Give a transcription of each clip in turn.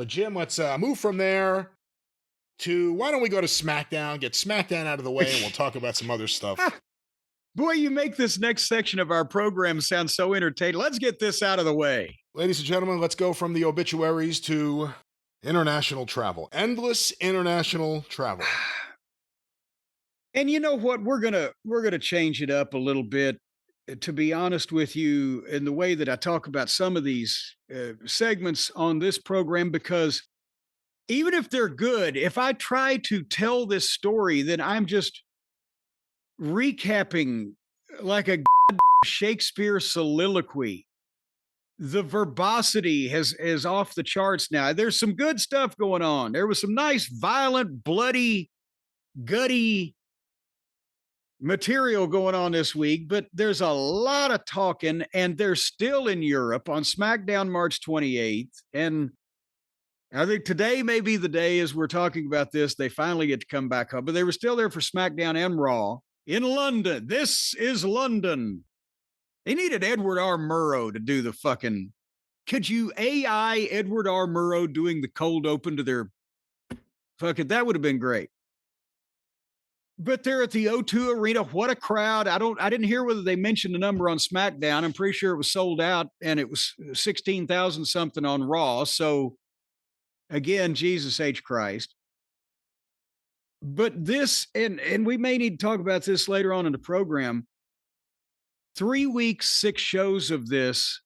But Jim, let's move from there to why don't we go to SmackDown, get SmackDown out of the way, and we'll talk about some other stuff. Boy, you make this next section of our program sound so entertaining. Let's get this out of the way. Ladies and gentlemen, let's go from the obituaries to international travel. Endless international travel. And you know what? We're gonna change it up a little bit. To be honest with you, in the way that I talk about some of these segments on this program, because even if they're good, if I try to tell this story, then I'm just recapping like a Shakespeare soliloquy. The verbosity is off the charts now. There's some good stuff going on. There was some nice, violent, bloody, gutty material going on this week, but there's a lot of talking, and they're still in Europe on SmackDown March 28th. And I think today may be the day, as we're talking about this, they finally get to come back up, but they were still there for SmackDown and Raw in London. This is London. They needed Edward R. Murrow to do the fucking, could you AI Edward R. Murrow doing the cold open to their fucking, that would have been great. But they're at the O2 Arena. What a crowd. I didn't hear whether they mentioned the number on SmackDown. I'm pretty sure it was sold out, and it was 16,000 something on Raw. So again, Jesus H. Christ. But this, and we may need to talk about this later on in the program. 3 weeks, 6 shows of this,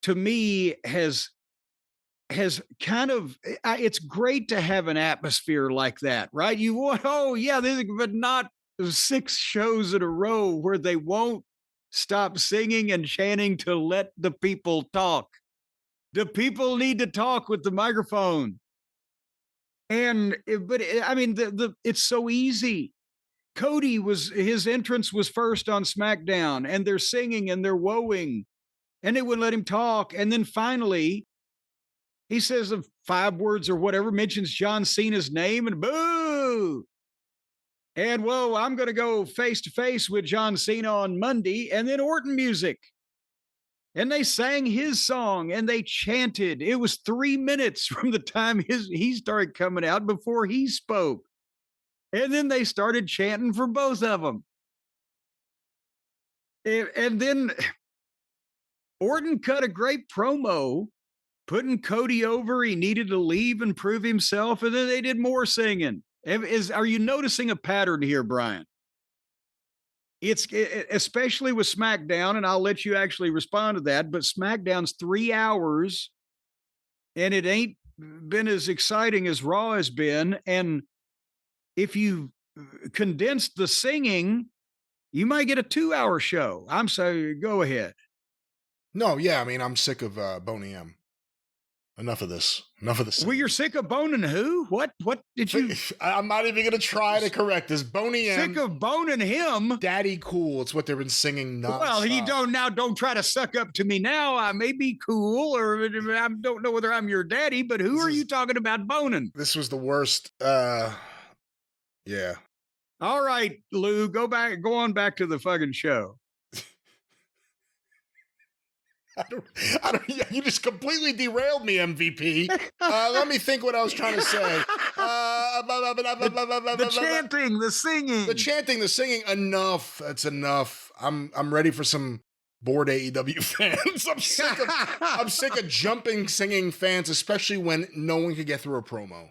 to me, has kind of, it's great to have an atmosphere like that, right? You want, oh yeah, but not 6 shows in a row where they won't stop singing and chanting to let the people talk. The people need to talk with the microphone. I mean, it's so easy. Cody his entrance was first on SmackDown, and they're singing and they're woeing, and they wouldn't let him talk. And then finally, he says 5 words or whatever, mentions John Cena's name, and boo. And whoa, I'm going to go face to face with John Cena on Monday, and then Orton music. And they sang his song and they chanted. It was 3 minutes from the time he started coming out before he spoke. And then they started chanting for both of them. And then Orton cut a great promo, putting Cody over. He needed to leave and prove himself. And then they did more singing. Are you noticing a pattern here, Brian? It's especially with SmackDown, and I'll let you actually respond to that, but SmackDown's 3 hours, and it ain't been as exciting as Raw has been. And if you condense the singing, you might get a 2-hour show. I'm sorry, go ahead. No, yeah, I mean, I'm sick of Boney M. Enough of this. Enough of this. Well, you're sick of boning who? What did you? I'm not even going to try to correct this. Boney M. Sick of boning him? Daddy cool. It's what they've been singing nonstop. Well, don't try to suck up to me now. I may be cool, or I don't know whether I'm your daddy, but who are you talking about boning? This was the worst. Yeah. All right, Lou, go on back to the fucking show. I don't, you just completely derailed me, MVP. Let me think what I was trying to say. The chanting, the singing. Enough. That's enough. I'm ready for some bored AEW fans. I'm sick of jumping, singing fans, especially when no one can get through a promo.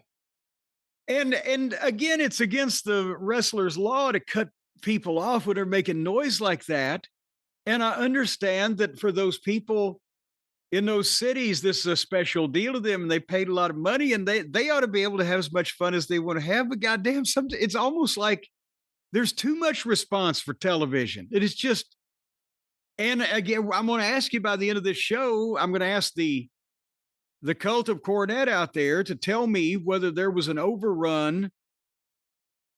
And again, it's against the wrestler's law to cut people off when they're making noise like that. And I understand that for those people in those cities, this is a special deal to them, and they paid a lot of money, and they ought to be able to have as much fun as they want to have. But goddamn, it's almost like there's too much response for television. It is just, and again, I'm going to ask you by the end of this show, I'm going to ask the cult of Cornette out there to tell me whether there was an overrun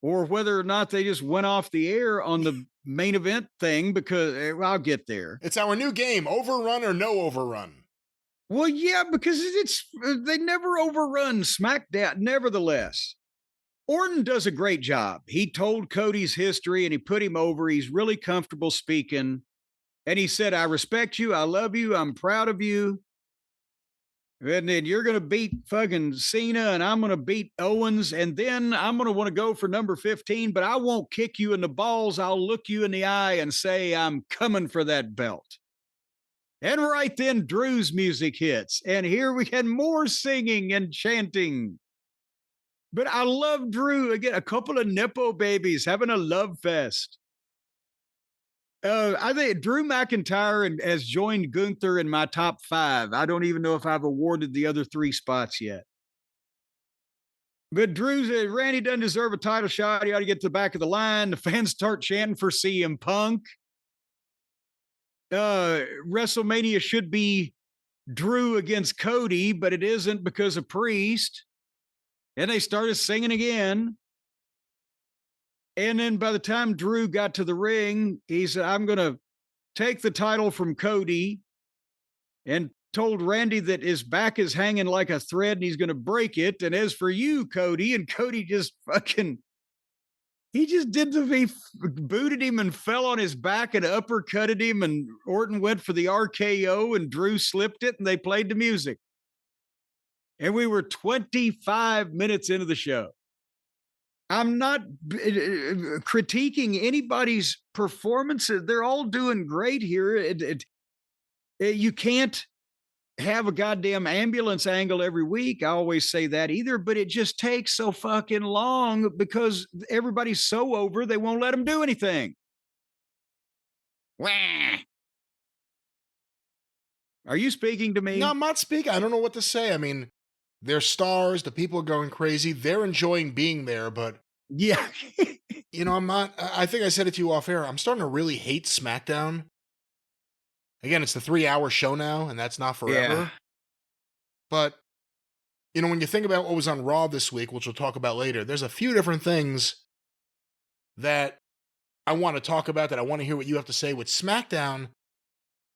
or whether or not they just went off the air on the main event thing, because I'll get there. It's our new game, overrun or no overrun. Well, yeah, because they never overrun SmackDown. Nevertheless, Orton does a great job. He told Cody's history and he put him over. He's really comfortable speaking. And he said, I respect you. I love you. I'm proud of you. And then you're going to beat fucking Cena and I'm going to beat Owens. And then I'm going to want to go for number 15, but I won't kick you in the balls. I'll look you in the eye and say, I'm coming for that belt. And right then, Drew's music hits. And here we had more singing and chanting. But I love Drew. Again, a couple of Nepo babies having a love fest. I think Drew McIntyre has joined Gunther in my top 5. I don't even know if I've awarded the other 3 spots yet. But Drew said Randy doesn't deserve a title shot. He ought to get to the back of the line. The fans start chanting for CM Punk. WrestleMania should be Drew against Cody, but it isn't because of Priest. And they started singing again. And then by the time Drew got to the ring, he said, I'm going to take the title from Cody, and told Randy that his back is hanging like a thread and he's going to break it. And as for you, Cody, and Cody just fucking, he just did he booted him and fell on his back and uppercutted him. And Orton went for the RKO and Drew slipped it and they played the music. And we were 25 minutes into the show. I'm not critiquing anybody's performance. They're all doing great here. You can't have a goddamn ambulance angle every week. I always say that either, but it just takes so fucking long because everybody's so over, they won't let them do anything. Wah. Are you speaking to me? No, I'm not speaking. I don't know what to say. I mean, they're stars. The people are going crazy. They're enjoying being there, but yeah, you know, I'm not. I think I said it to you off air. I'm starting to really hate SmackDown. Again, it's the 3-hour show now, and that's not forever. Yeah. But you know, when you think about what was on Raw this week, which we'll talk about later, there's a few different things that I want to talk about. That I want to hear what you have to say. With SmackDown,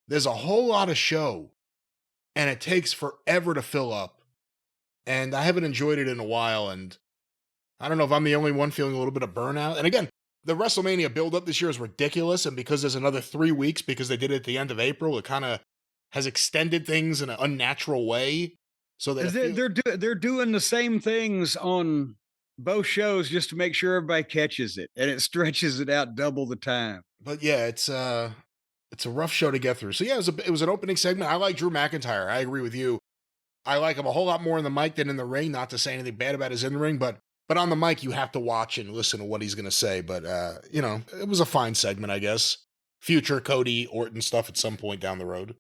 there's a whole lot of show, and it takes forever to fill up. And I haven't enjoyed it in a while, and I don't know if I'm the only one feeling a little bit of burnout. And again, the WrestleMania build-up this year is ridiculous, and because there's another 3 weeks, because they did it at the end of April, it kind of has extended things in an unnatural way. So that they're doing the same things on both shows just to make sure everybody catches it, and it stretches it out double the time. But yeah, it's a rough show to get through. So yeah, it was an opening segment. I like Drew McIntyre. I agree with you. I like him a whole lot more in the mic than in the ring. Not to say anything bad about his in the ring, but on the mic, you have to watch and listen to what he's going to say. But, you know, it was a fine segment, I guess. Future Cody Orton stuff at some point down the road.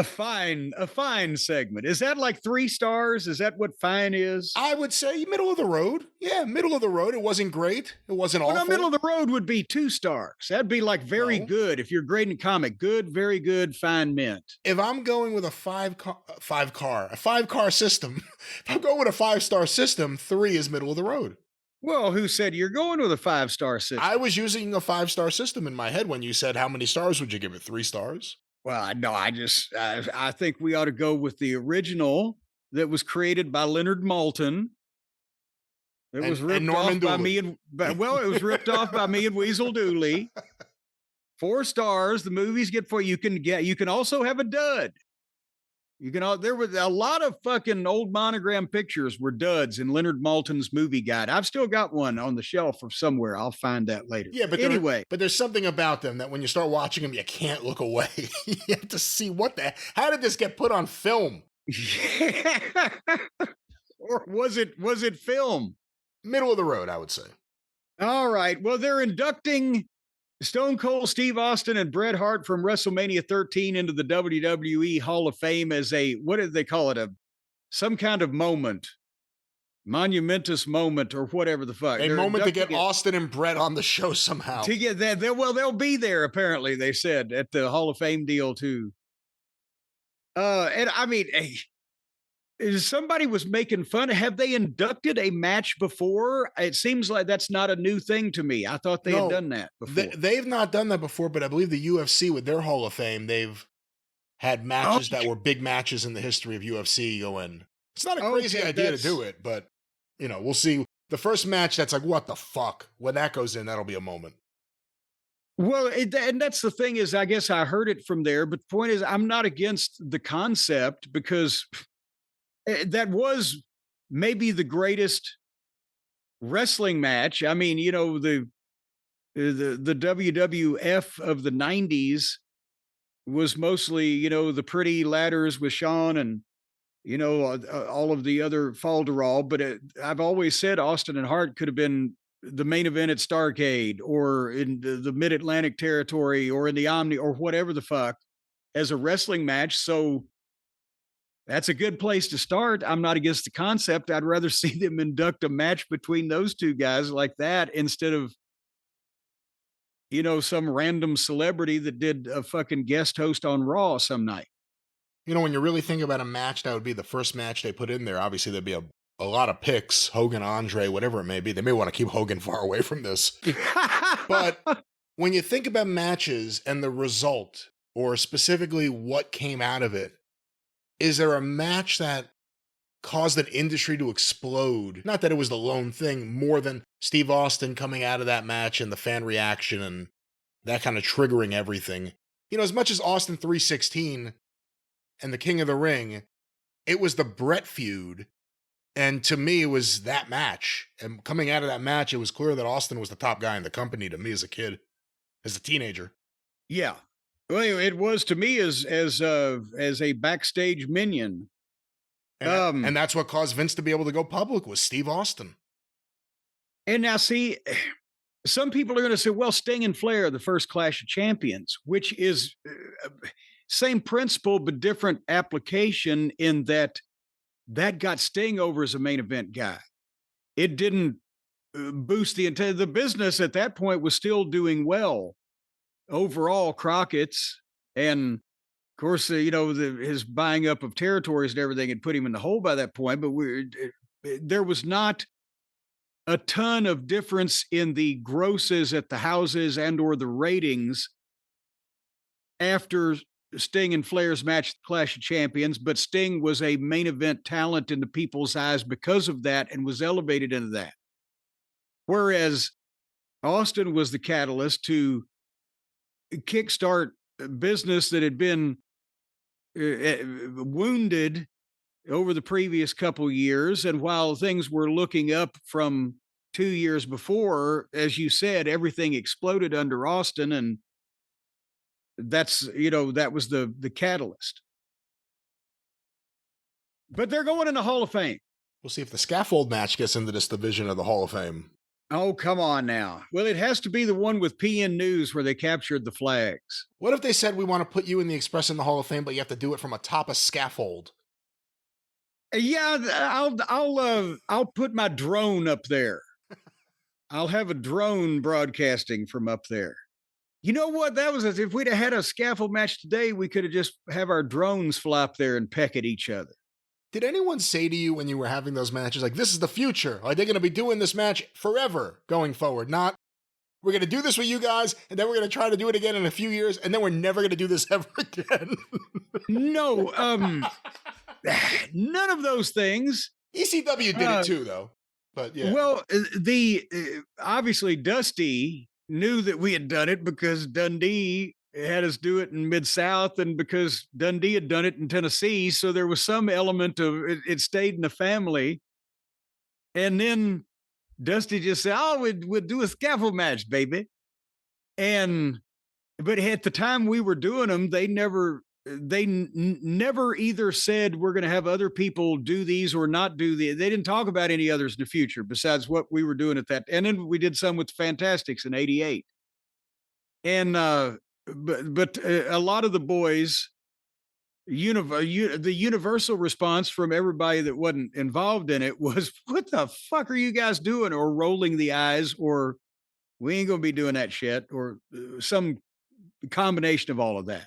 A fine segment. Is that like 3 stars? Is that what fine is? I would say middle of the road. Yeah, middle of the road. It wasn't great. It wasn't awful. No, middle of the road would be 2 stars. That'd be like very good. If you're grading comic, good, very good, fine, mint. If I'm going with a 5-car system, if I'm going with a 5-star system, 3 is middle of the road. Well, who said you're going with a 5-star system? I was using a 5-star system in my head when you said how many stars would you give it? 3 stars? Well, no, I think we ought to go with the original that was created by Leonard Maltin. It was ripped off by me it was ripped off by me and Weasel Dooley. 4 stars. The movies get for you can also have a dud. There was a lot of fucking old monogram pictures were duds in Leonard Maltin's movie guide. I've still got one on the shelf or somewhere. I'll find that later. Yeah, but anyway, there's something about them that when you start watching them, you can't look away. You have to see how did this get put on film? Or was it film? Middle of the road, I would say. All right. Well, they're inducting Stone Cold Steve Austin and Bret Hart from WrestleMania 13 into the WWE Hall of Fame as what did they call it? Some kind of moment, monumentous moment or whatever the fuck. A moment to get Austin and Bret on the show somehow. To get that, they'll be there apparently, they said, at the Hall of Fame deal too. And I mean, somebody was making fun. Have they inducted a match before? It seems like that's not a new thing to me. I thought they had done that before. They've not done that before, but I believe the UFC with their Hall of Fame, they've had matches that were big matches in the history of UFC go in. It's not a crazy idea to do it, but you know, we'll see. The first match that's like, what the fuck? When that goes in, that'll be a moment. Well, and that's the thing is, I guess I heard it from there, but the point is I'm not against the concept because that was maybe the greatest wrestling match. I mean, the WWF of the 90s was mostly, the pretty ladders with Shawn and, all of the other falderall. But I've always said Austin and Hart could have been the main event at Starrcade or in the Mid-Atlantic territory or in the Omni or whatever the fuck as a wrestling match. So that's a good place to start. I'm not against the concept. I'd rather see them induct a match between those two guys like that instead of, some random celebrity that did a fucking guest host on Raw some night. When you really think about a match, that would be the first match they put in there. Obviously, there'd be a lot of picks, Hogan, Andre, whatever it may be. They may want to keep Hogan far away from this. But when you think about matches and the result, or specifically what came out of it, is there a match that caused an industry to explode? Not that it was the lone thing, more than Steve Austin coming out of that match and the fan reaction and that kind of triggering everything. As much as Austin 316 and the King of the Ring, it was the Brett feud. And to me, it was that match. And coming out of that match, it was clear that Austin was the top guy in the company to me as a kid, as a teenager. Yeah. Well, it was to me as a backstage minion. And that's what caused Vince to be able to go public was Steve Austin. And now see, some people are going to say, well, Sting and Flair are the first Clash of Champions, which is same principle, but different application in that got Sting over as a main event guy. It didn't boost the business at that point was still doing well. Overall, Crockett's and of course, his buying up of territories and everything had put him in the hole by that point. But there was not a ton of difference in the grosses at the houses and or the ratings after Sting and Flair's match, Clash of Champions. But Sting was a main event talent in the people's eyes because of that and was elevated into that. Whereas Austin was the catalyst to kickstart a business that had been wounded over the previous couple years. And while things were looking up from 2 years before, as you said, everything exploded under Austin. And that's, that was the catalyst. But they're going in the Hall of Fame. We'll see if the scaffold match gets into this division of the Hall of Fame. Oh, come on now. Well, it has to be the one with PN News where they captured the flags. What if they said we want to put you in the Express in the Hall of Fame, but you have to do it from atop a scaffold? Yeah, I'll put my drone up there. I'll have a drone broadcasting from up there. You know what? That was if we'd have had a scaffold match today, we could have just have our drones fly up there and peck at each other. Did anyone say to you when you were having those matches, like, this is the future? Are they going to be doing this match forever going forward? Not, we're going to do this with you guys, and then we're going to try to do it again in a few years, and then we're never going to do this ever again. No, none of those things. ECW did it too, though. But yeah. Well, obviously Dusty knew that we had done it because Dundee had us do it in Mid-South and because Dundee had done it in Tennessee. So there was some element of it stayed in the family. And then Dusty just said, oh, we'd do a scaffold match, baby. But at the time we were doing them, they never either said we're going to have other people do these or not do the. They didn't talk about any others in the future besides what we were doing at that. And then we did some with the Fantastics in '88. And, but a lot of the boys, the universal response from everybody that wasn't involved in it was, what the fuck are you guys doing? Or rolling the eyes, or we ain't going to be doing that shit, or some combination of all of that.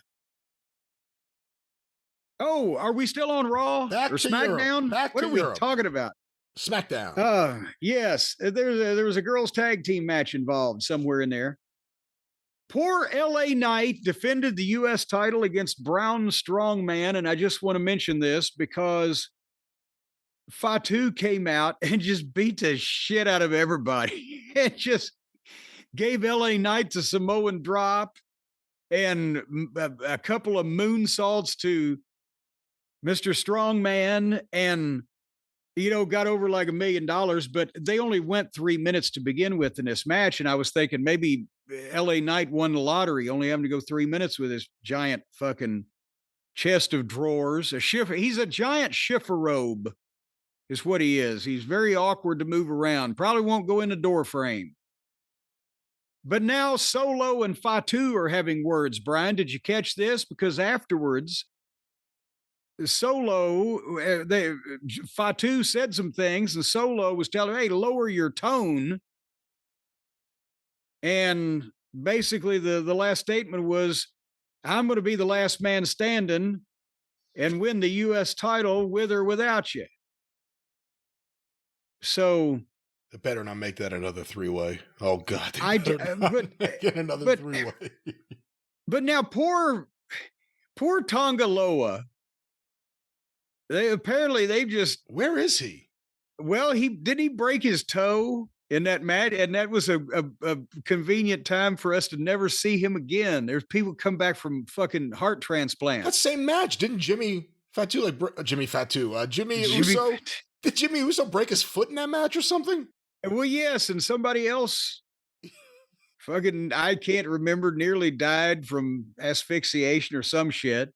Oh, are we still on Raw or SmackDown? What are we talking about? SmackDown. Yes. There was a girls' tag team match involved somewhere in there. Poor LA Knight defended the U.S. title against Brown Strongman. And I just want to mention this because Fatu came out and just beat the shit out of everybody. It just gave LA Knight the Samoan drop and a couple of moonsaults to Mr. Strongman, and got over like $1 million, but they only went 3 minutes to begin with in this match. And I was thinking maybe LA Knight won the lottery, only having to go 3 minutes with his giant fucking chest of drawers. He's a giant chifforobe, is what he is. He's very awkward to move around. Probably won't go in the door frame. But now Solo and Fatu are having words. Brian, did you catch this? Because afterwards, Fatu said some things, and Solo was telling her, hey, lower your tone. And basically the last statement was, I'm going to be the last man standing and win the U.S. title with or without you. So it better not make that another three-way. Oh God, get another three-way. But now poor Tonga Loa. They've just. Where is he? Well, did he break his toe in that match, and that was a convenient time for us to never see him again. There's people come back from fucking heart transplants. That same match, didn't Jimmy Uso? Did Jimmy Uso break his foot in that match or something? Well, yes, and somebody else, fucking, I can't remember, nearly died from asphyxiation or some shit.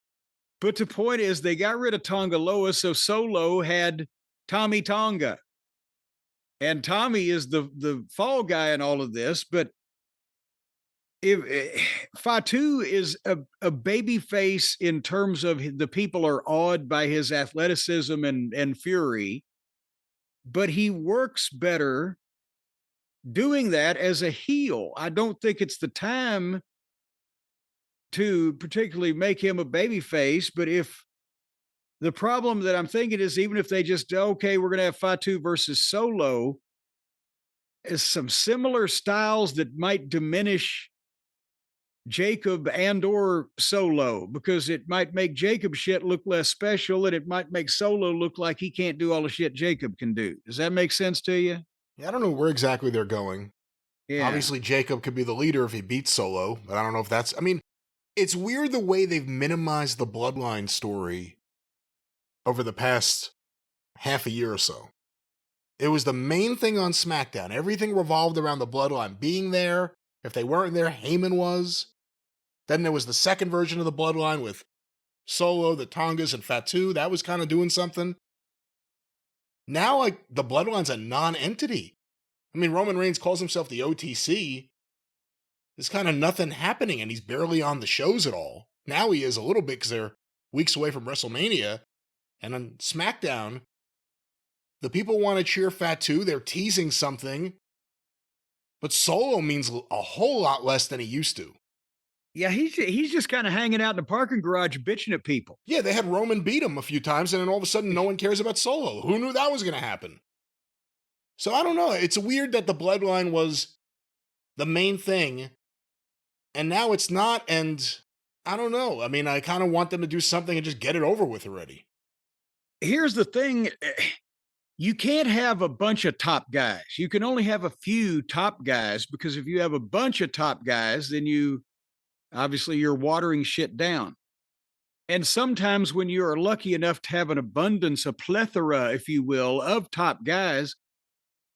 But the point is, they got rid of Tonga Loa, so Solo had Tommy Tonga. And Tommy is the fall guy in all of this, but if Fatu is a baby face in terms of the people are awed by his athleticism and fury, but he works better doing that as a heel. I don't think it's the time to particularly make him a baby face, but if the problem that I'm thinking is, even if they just, okay, we're going to have Fatu versus Solo, is some similar styles that might diminish Jacob and or Solo, because it might make Jacob shit look less special, and it might make Solo look like he can't do all the shit Jacob can do. Does that make sense to you? Yeah, I don't know where exactly they're going. Yeah. Obviously, Jacob could be the leader if he beats Solo, but I don't know if that's... I mean, it's weird the way they've minimized the bloodline story over the past half a year or so. It was the main thing on SmackDown. Everything revolved around the bloodline being there. If they weren't there, Heyman was. Then there was the second version of the bloodline with Solo, the Tongas, and Fatu. That was kind of doing something. Now, like, the bloodline's a non-entity. I mean, Roman Reigns calls himself the OTC. There's kind of nothing happening, and he's barely on the shows at all. Now he is a little bit because they're weeks away from WrestleMania. And on SmackDown, the people want to cheer Fatu. They're teasing something. But Solo means a whole lot less than he used to. Yeah, he's just kind of hanging out in the parking garage bitching at people. Yeah, they had Roman beat him a few times, and then all of a sudden no one cares about Solo. Who knew that was going to happen? So I don't know. It's weird that the bloodline was the main thing, and now it's not, and I don't know. I mean, I kind of want them to do something and just get it over with already. Here's the thing. You can't have a bunch of top guys. You can only have a few top guys, because if you have a bunch of top guys, then you're watering shit down. And sometimes when you are lucky enough to have an abundance, a plethora, if you will, of top guys,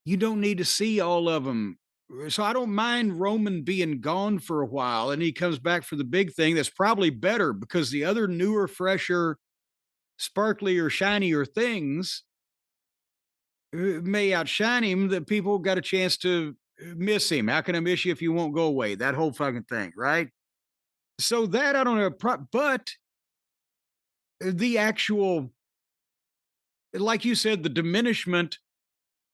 you don't need to see all of them. So I don't mind Roman being gone for a while and he comes back for the big thing. That's probably better, because the other newer, fresher, sparklier, shinier things may outshine him, that people got a chance to miss him. How can I miss you if you won't go away? That whole fucking thing, right? So that I don't know, but the actual, like you said, the diminishment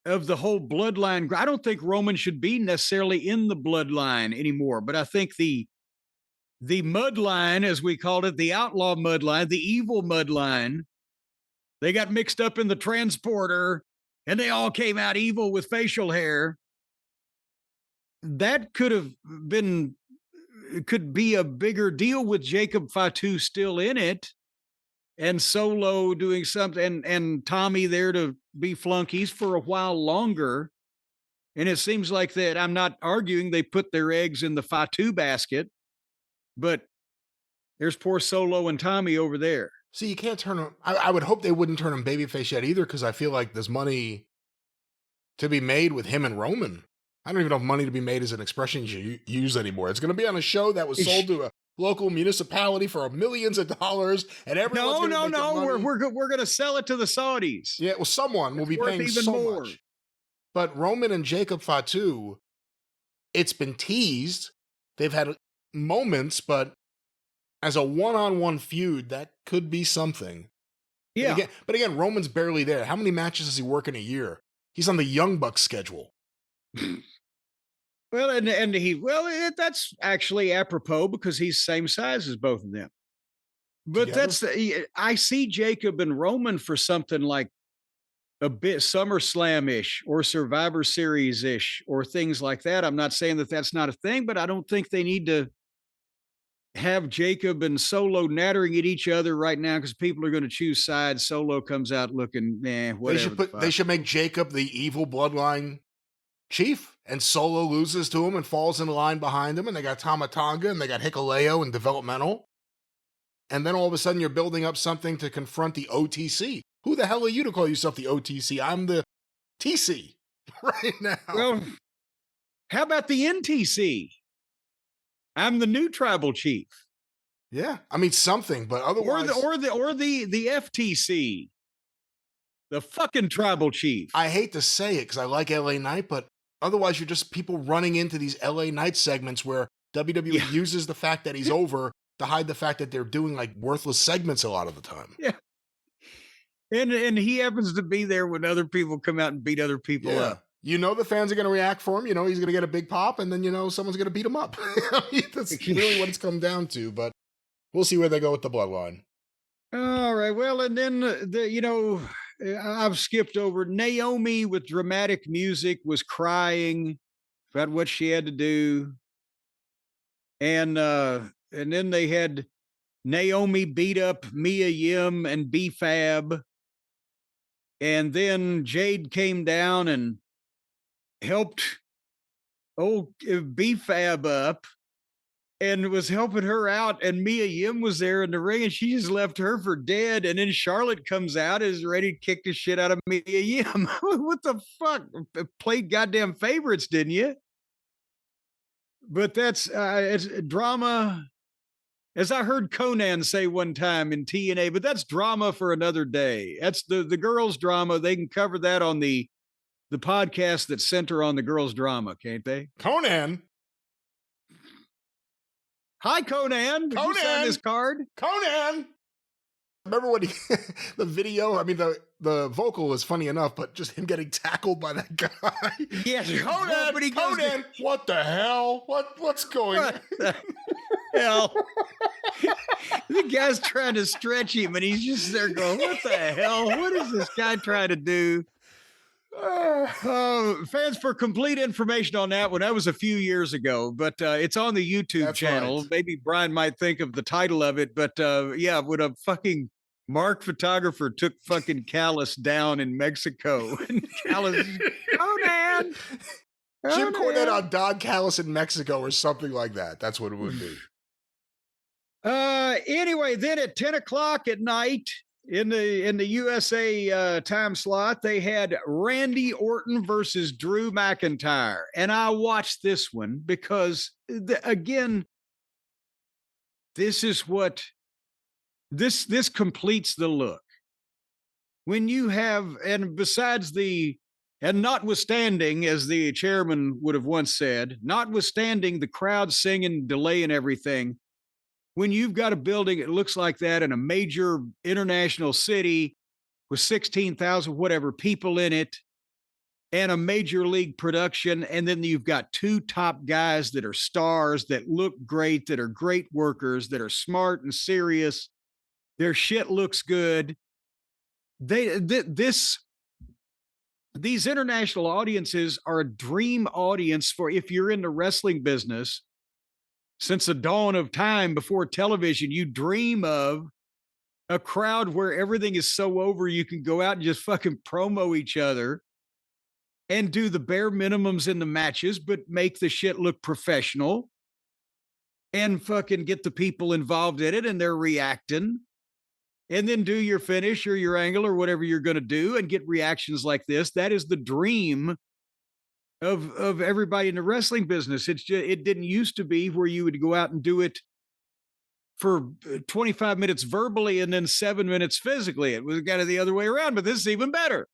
of the whole bloodline. I don't think Roman should be necessarily in the bloodline anymore, but I think the mudline, as we called it, the outlaw mudline, the evil mudline, they got mixed up in the transporter and they all came out evil with facial hair. That could be a bigger deal with Jacob Fatu still in it, and Solo doing something, and Tommy there to be flunkies for a while longer. And it seems like that, I'm not arguing they put their eggs in the Fatu basket, but there's poor Solo and Tommy over there. See, you can't turn him. I would hope they wouldn't turn him babyface yet either, because I feel like there's money to be made with him and Roman. I don't even know if money to be made is an expression you use anymore. It's going to be on a show that was sold to a local municipality for millions of dollars, and everyone's going to no. We're going to sell it to the Saudis. Yeah, well, someone will be paying even so more. Much. But Roman and Jacob Fatu, it's been teased. They've had moments, as a one-on-one feud, that could be something. Yeah. But again, Roman's barely there. How many matches does he work in a year? He's on the Young Bucks schedule. Well, that's actually apropos because he's same size as both of them. But together? I see Jacob and Roman for something like a bit SummerSlam-ish or Survivor Series-ish or things like that. I'm not saying that that's not a thing, but I don't think they need to have Jacob and Solo nattering at each other right now because people are going to choose sides. Solo comes out looking, whatever. They should make Jacob the evil bloodline chief, and Solo loses to him and falls in line behind him, and they got Tama Tonga and they got Heckel and developmental. And then all of a sudden you're building up something to confront the OTC. Who the hell are you to call yourself the OTC? I'm the TC right now. Well, how about the NTC? I'm the new tribal chief. Yeah, I mean something, but otherwise, or the FTC, the fucking tribal chief. I hate to say it because I like LA Knight, but otherwise you're just people running into these LA Knight segments where WWE uses the fact that he's over to hide the fact that they're doing like worthless segments a lot of the time. Yeah, and he happens to be there when other people come out and beat other people up. You know the fans are going to react for him. You know he's going to get a big pop, and then someone's going to beat him up. That's really what it's come down to. But we'll see where they go with the bloodline. All right. Well, and then I've skipped over Naomi with dramatic music was crying about what she had to do, and then they had Naomi beat up Mia Yim and B-Fab, and then Jade came down and helped old B-Fab up and was helping her out, and Mia Yim was there in the ring and she just left her for dead, and then Charlotte comes out and is ready to kick the shit out of Mia Yim. What the fuck? Played goddamn favorites, didn't you? But that's it's drama, as I heard Conan say one time in TNA, but that's drama for another day. That's the girls' drama. They can cover that on the podcast that center on the girls' drama, can't they? Conan. Hi, Conan. Did you sign this card? Conan. Remember when the video? I mean, the vocal is funny enough, but just him getting tackled by that guy. Yes, Conan. What the hell? What's going on? What the hell? The guy's trying to stretch him, and he's just there going, "What the hell? What is this guy trying to do?" Fans, for complete information on that one, that was a few years ago, but it's on the YouTube channel. Right. Maybe Brian might think of the title of it, but when a fucking Mark photographer took fucking Callis down in Mexico, and Callis, Conan, Jim Cornette on Don Callis in Mexico or something like that. That's what it would be. Anyway, then at 10 o'clock at night, in the USA time slot, they had Randy Orton versus Drew McIntyre. And I watched this one because, again, this is what, this completes the look. When you have, and besides and notwithstanding, as the chairman would have once said, notwithstanding the crowd singing, delay and everything, when you've got a building that looks like that in a major international city with 16,000 whatever people in it and a major league production, and then you've got two top guys that are stars, that look great, that are great workers, that are smart and serious, their shit looks good. These international audiences are a dream audience for, if you're in the wrestling business. Since the dawn of time before television, you dream of a crowd where everything is so over you can go out and just fucking promo each other and do the bare minimums in the matches, but make the shit look professional and fucking get the people involved in it and they're reacting. and then do your finish or your angle or whatever you're going to do and get reactions like this. That is the dream of everybody in the wrestling business. It's just, it didn't used to be where you would go out and do it for 25 minutes verbally and then 7 minutes physically. It was kind of the other way around, but this is even better.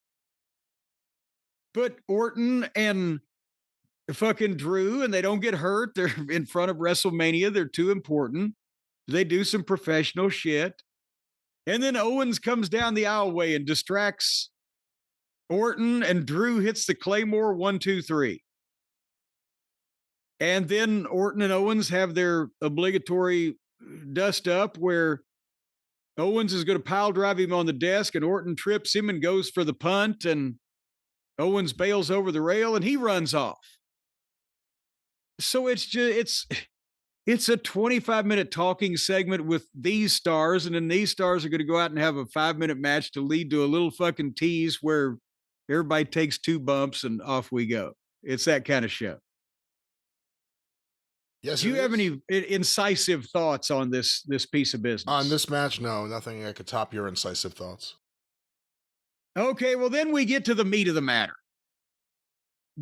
But Orton and fucking Drew, and they don't get hurt. They're in front of WrestleMania. They're too important. They do some professional shit. And then Owens comes down the aisleway and distracts Orton, and Drew hits the Claymore 1, 2, 3. And then Orton and Owens have their obligatory dust up where Owens is going to pile drive him on the desk, and Orton trips him and goes for the punt, and Owens bails over the rail and he runs off. So it's just it's a 25-minute talking segment with these stars, and then these stars are going to go out and have a 5-minute match to lead to a little fucking tease where everybody takes 2 bumps and off we go. It's that kind of show. Yes. Do you have any incisive thoughts on this piece of business? On this match? No, nothing that could top your incisive thoughts. Okay, well, then we get to the meat of the matter.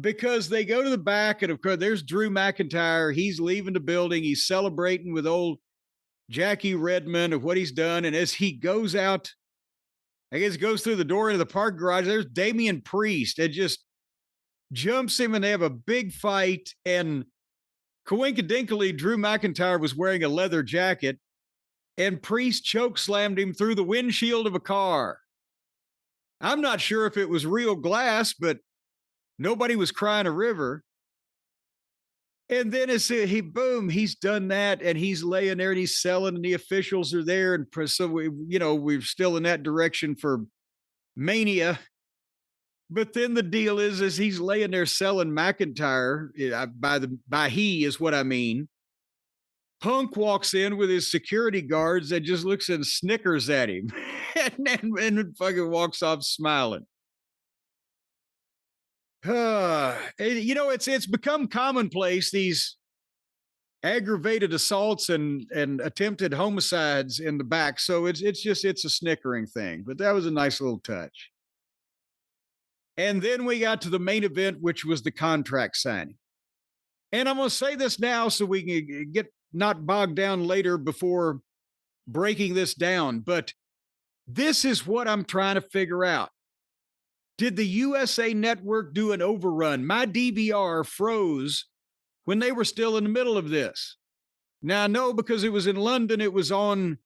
Because they go to the back, and of course, there's Drew McIntyre. He's leaving the building. He's celebrating with old Jackie Redmond of what he's done. And as he goes out, I guess goes through the door into the park garage, there's Damian Priest. It just jumps him, and they have a big fight. And coincidentally, Drew McIntyre was wearing a leather jacket, and Priest chokeslammed him through the windshield of a car. I'm not sure if it was real glass, but nobody was crying a river. And then he's done that, and he's laying there and he's selling, and the officials are there. And so we're still in that direction for Mania. But then the deal is he's laying there selling McIntyre, by he is what I mean. Punk walks in with his security guards that just looks and snickers at him and fucking walks off smiling. It's become commonplace, these aggravated assaults and attempted homicides in the back. So it's a snickering thing, but that was a nice little touch. And then we got to the main event, which was the contract signing. And I'm going to say this now so we can get not bogged down later before breaking this down, but this is what I'm trying to figure out. Did the USA Network do an overrun? My DVR froze when they were still in the middle of this. Now, I know because it was in London, it was on.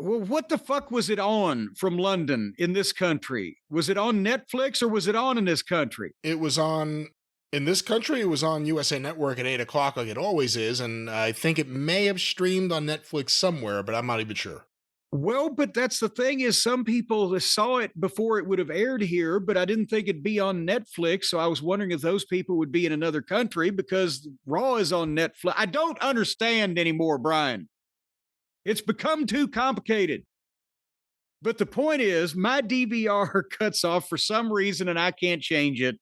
Well, what the fuck was it on from London in this country? Was it on Netflix or was it on in this country? It was on, in this country, it was on USA Network at 8 o'clock like it always is. And I think it may have streamed on Netflix somewhere, but I'm not even sure. Well, but that's the thing is some people saw it before it would have aired here, but I didn't think it'd be on Netflix. So I was wondering if those people would be in another country because Raw is on Netflix. I don't understand anymore, Brian. It's become too complicated. But the point is my DVR cuts off for some reason and I can't change it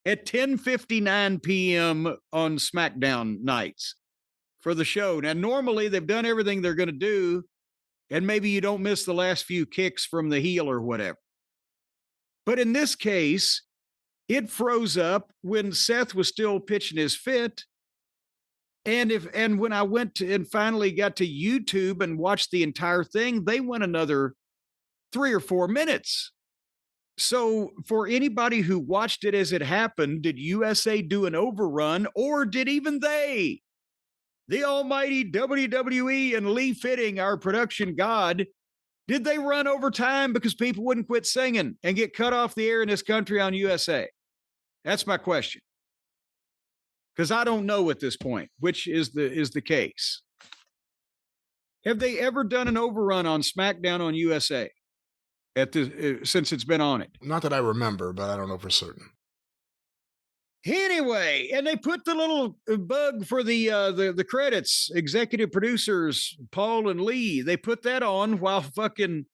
at 10:59 p.m. on SmackDown nights for the show. Now, normally they've done everything they're going to do, and maybe you don't miss the last few kicks from the heel or whatever. But in this case, it froze up when Seth was still pitching his fit. And when I went to and finally got to YouTube and watched the entire thing, they went another 3 or 4 minutes. So for anybody who watched it as it happened, did USA do an overrun, or did even they, the almighty WWE and Lee Fitting, our production god, did they run over time because people wouldn't quit singing and get cut off the air in this country on USA? That's my question. Because I don't know at this point, which is the case. Have they ever done an overrun on SmackDown on USA since it's been on it? Not that I remember, but I don't know for certain. Anyway, and they put the little bug for the credits, executive producers, Paul and Lee. They put that on while fucking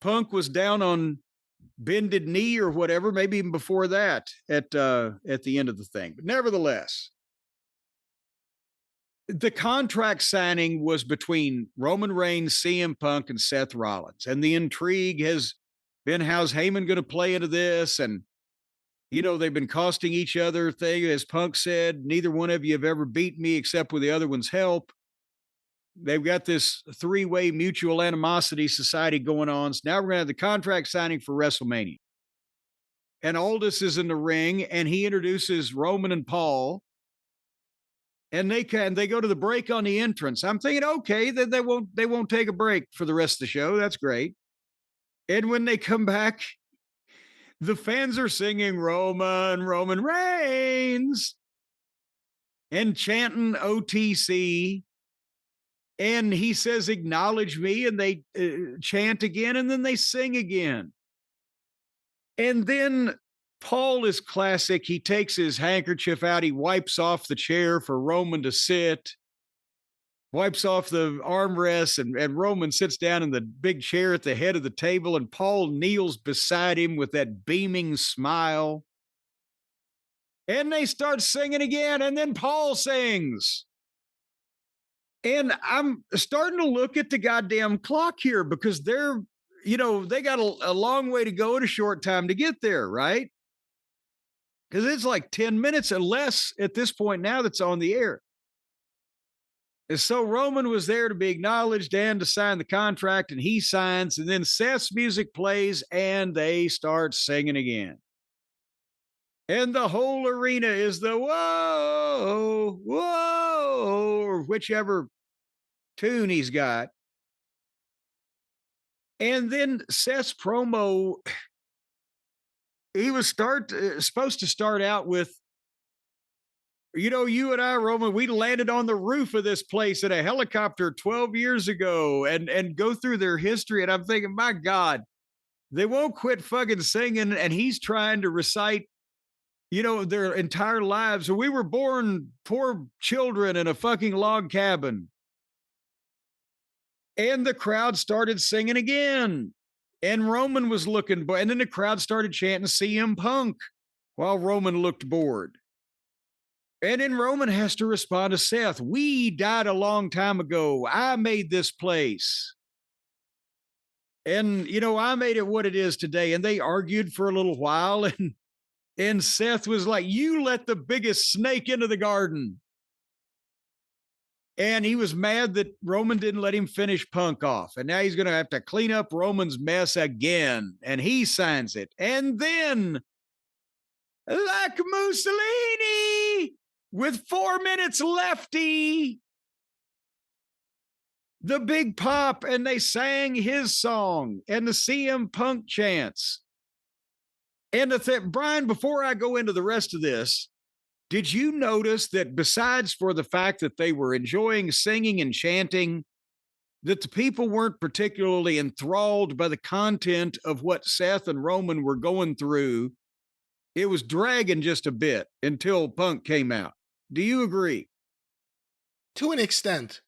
Punk was down on bended knee or whatever, maybe even before that at the end of the thing. But nevertheless, the contract signing was between Roman Reigns, CM Punk, and Seth Rollins. And the intrigue has been, how's Heyman going to play into this? And, they've been costing each other thing. As Punk said, neither one of you have ever beaten me except with the other one's help. They've got this three-way mutual animosity society going on. So now we're going to have the contract signing for WrestleMania. And Aldis is in the ring, and he introduces Roman and Paul. And they go to the break on the entrance. I'm thinking, okay, then they won't take a break for the rest of the show. That's great. And when they come back, the fans are singing Roman Reigns and chanting OTC. And he says, acknowledge me. And they chant again, and then they sing again. And then Paul is classic. He takes his handkerchief out. He wipes off the chair for Roman to sit, wipes off the armrest, and Roman sits down in the big chair at the head of the table, and Paul kneels beside him with that beaming smile. And they start singing again, and then Paul sings. And I'm starting to look at the goddamn clock here, because they're, they got a long way to go in a short time to get there, right? Because it's like 10 minutes or less at this point now that's on the air. And so Roman was there to be acknowledged and to sign the contract, and he signs, and then Seth's music plays, and they start singing again. And the whole arena is the whoa, whoa, or whichever tune he's got. And then Seth's promo, he was supposed to start out with, you and I, Roman, we landed on the roof of this place in a helicopter 12 years ago, and go through their history. And I'm thinking, my God, they won't quit fucking singing. And he's trying to recite, their entire lives. We were born poor children in a fucking log cabin. And the crowd started singing again. And Roman was looking, and then the crowd started chanting CM Punk while Roman looked bored. And then Roman has to respond to Seth. We died a long time ago. I made this place. And, I made it what it is today. And they argued for a little while. And Seth was like, you let the biggest snake into the garden. And he was mad that Roman didn't let him finish Punk off. And now he's going to have to clean up Roman's mess again. And he signs it. And then, like Mussolini, with 4 minutes lefty, the big pop, and they sang his song and the CM Punk chants. And Brian, before I go into the rest of this, did you notice that besides for the fact that they were enjoying singing and chanting, that the people weren't particularly enthralled by the content of what Seth and Roman were going through? It was dragging just a bit until Punk came out. Do you agree? To an extent.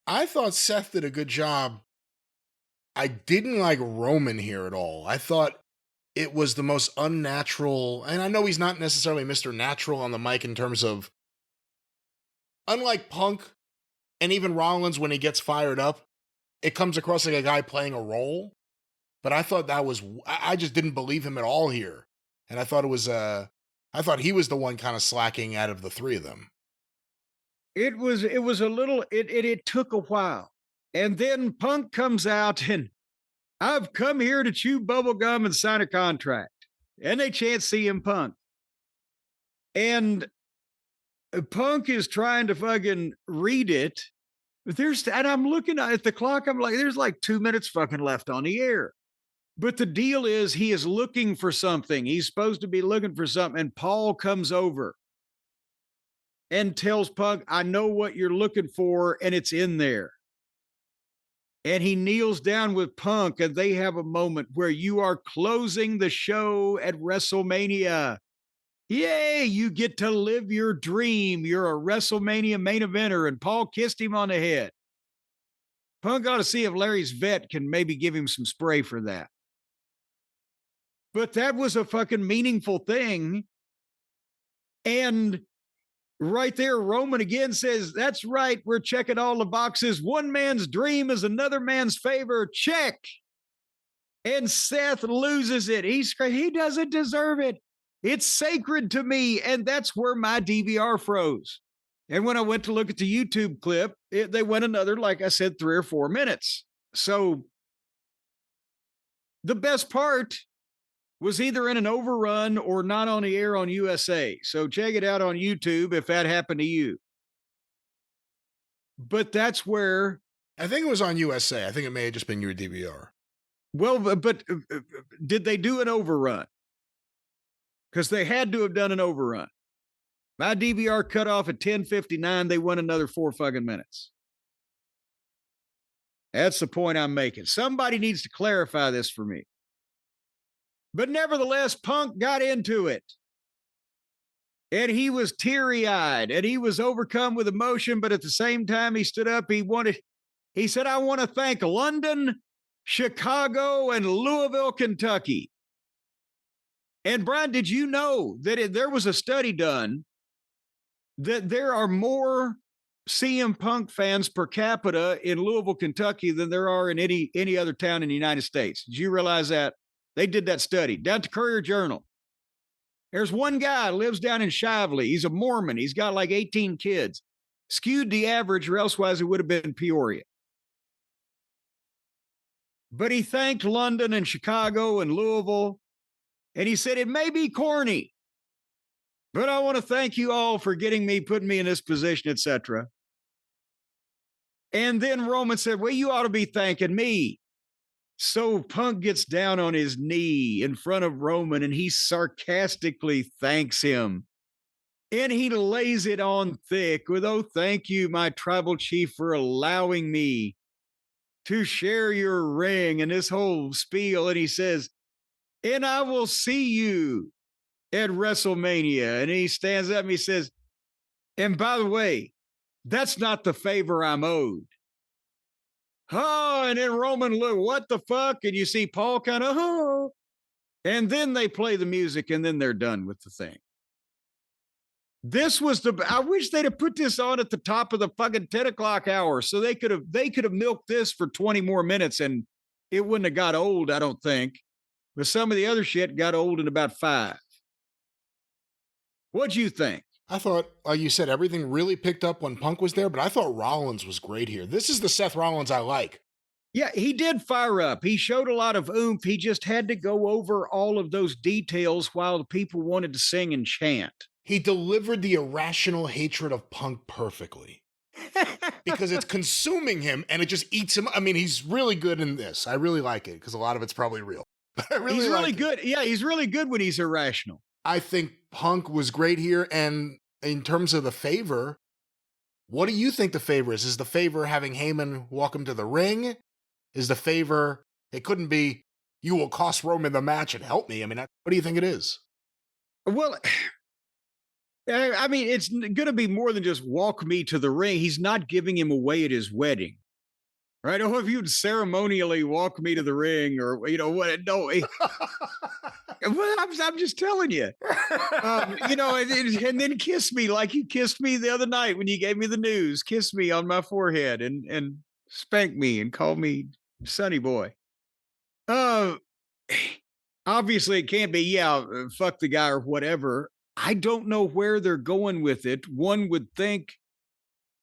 I thought Seth did a good job. I didn't like Roman here at all. I thought it was the most unnatural, and I know he's not necessarily Mr. Natural on the mic in terms of, unlike Punk and even Rollins when he gets fired up, it comes across like a guy playing a role. But I thought I just didn't believe him at all here. And I thought I thought he was the one kind of slacking out of the three of them. It was a little, it took a while. And then Punk comes out and, I've come here to chew bubble gum and sign a contract. And they chant CM Punk. And Punk is trying to fucking read it. And I'm looking at the clock. I'm like, there's like 2 minutes fucking left on the air. But the deal is he is looking for something. He's supposed to be looking for something. And Paul comes over and tells Punk, I know what you're looking for, and it's in there. And he kneels down with Punk, and they have a moment where you are closing the show at WrestleMania. Yay, you get to live your dream. You're a WrestleMania main eventer, and Paul kissed him on the head. Punk ought to see if Larry's vet can maybe give him some spray for that. But that was a fucking meaningful thing. And right there, Roman again says, that's right, we're checking all the boxes. One man's dream is another man's favor. Check. And Seth loses it. He doesn't deserve it. It's sacred to me. And that's where my DVR froze. And when I went to look at the YouTube clip, they went another, like I said, 3 or 4 minutes. So the best part was either in an overrun or not on the air on USA. So check it out on YouTube if that happened to you. But that's where... I think it was on USA. I think it may have just been your DVR. Well, but did they do an overrun? Because they had to have done an overrun. My DVR cut off at 10:59. They went another 4 fucking minutes. That's the point I'm making. Somebody needs to clarify this for me. But nevertheless, Punk got into it. And he was teary-eyed and he was overcome with emotion. But at the same time, he stood up. He said, I want to thank London, Chicago, and Louisville, Kentucky. And Brian, did you know that there was a study done that there are more CM Punk fans per capita in Louisville, Kentucky than there are in any other town in the United States? Did you realize that? They did that study down at the Courier Journal. There's one guy who lives down in Shively. He's a Mormon. He's got like 18 kids. Skewed the average, or elsewise it would have been Peoria. But he thanked London and Chicago and Louisville. And he said, it may be corny, but I want to thank you all for putting me in this position, etc. And then Roman said, well, you ought to be thanking me. So Punk gets down on his knee in front of Roman and he sarcastically thanks him. And he lays it on thick with, oh, thank you, my tribal chief, for allowing me to share your ring and this whole spiel. And he says, and I will see you at WrestleMania. And he stands up and he says, and by the way, that's not the favor I'm owed. Oh, and then Roman, look, what the fuck? And you see Paul kind of, oh. And then they play the music and then they're done with the thing. This was I wish they'd have put this on at the top of the fucking 10 o'clock hour. So they could have milked this for 20 more minutes and it wouldn't have got old, I don't think. But some of the other shit got old in about 5. What'd you think? I thought, you said everything really picked up when Punk was there, but I thought Rollins was great here. This is the Seth Rollins I like. Yeah, he did fire up. He showed a lot of oomph. He just had to go over all of those details while the people wanted to sing and chant. He delivered the irrational hatred of Punk perfectly. Because it's consuming him and it just eats him. I mean, he's really good in this. I really like it because a lot of it's probably real. He's really good. Yeah, he's really good when he's irrational. I think Punk was great here. And in terms of the favor, what do you think the favor is? Is the favor having Heyman walk him to the ring? Is the favor, it couldn't be, you will cost Roman the match and help me. I mean, what do you think it is? Well, I mean, it's going to be more than just walk me to the ring. He's not giving him away at his wedding. Right? Oh, if you'd ceremonially walk me to the ring or, what? No. Well, I'm just telling you. And then kiss me like you kissed me the other night when you gave me the news. Kiss me on my forehead and spank me and call me Sonny Boy. Obviously, it can't be, fuck the guy or whatever. I don't know where they're going with it. One would think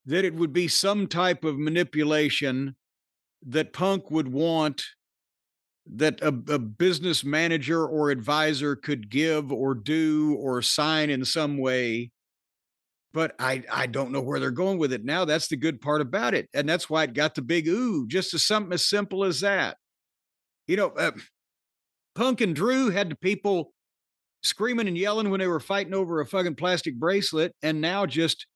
that it would be some type of manipulation that Punk would want, that a business manager or advisor could give or do or sign in some way. But I don't know where they're going with it now. That's the good part about it. And that's why it got the big ooh, just as something as simple as that. Punk and Drew had the people screaming and yelling when they were fighting over a fucking plastic bracelet. And now just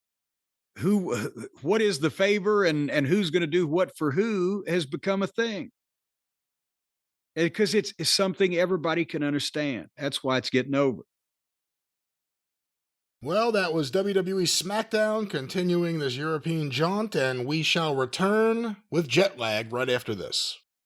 what is the favor and who's going to do what for who has become a thing. Because it's something everybody can understand. That's why it's getting over. Well, that was WWE Smackdown continuing this European jaunt, and we shall return with jet lag right after this.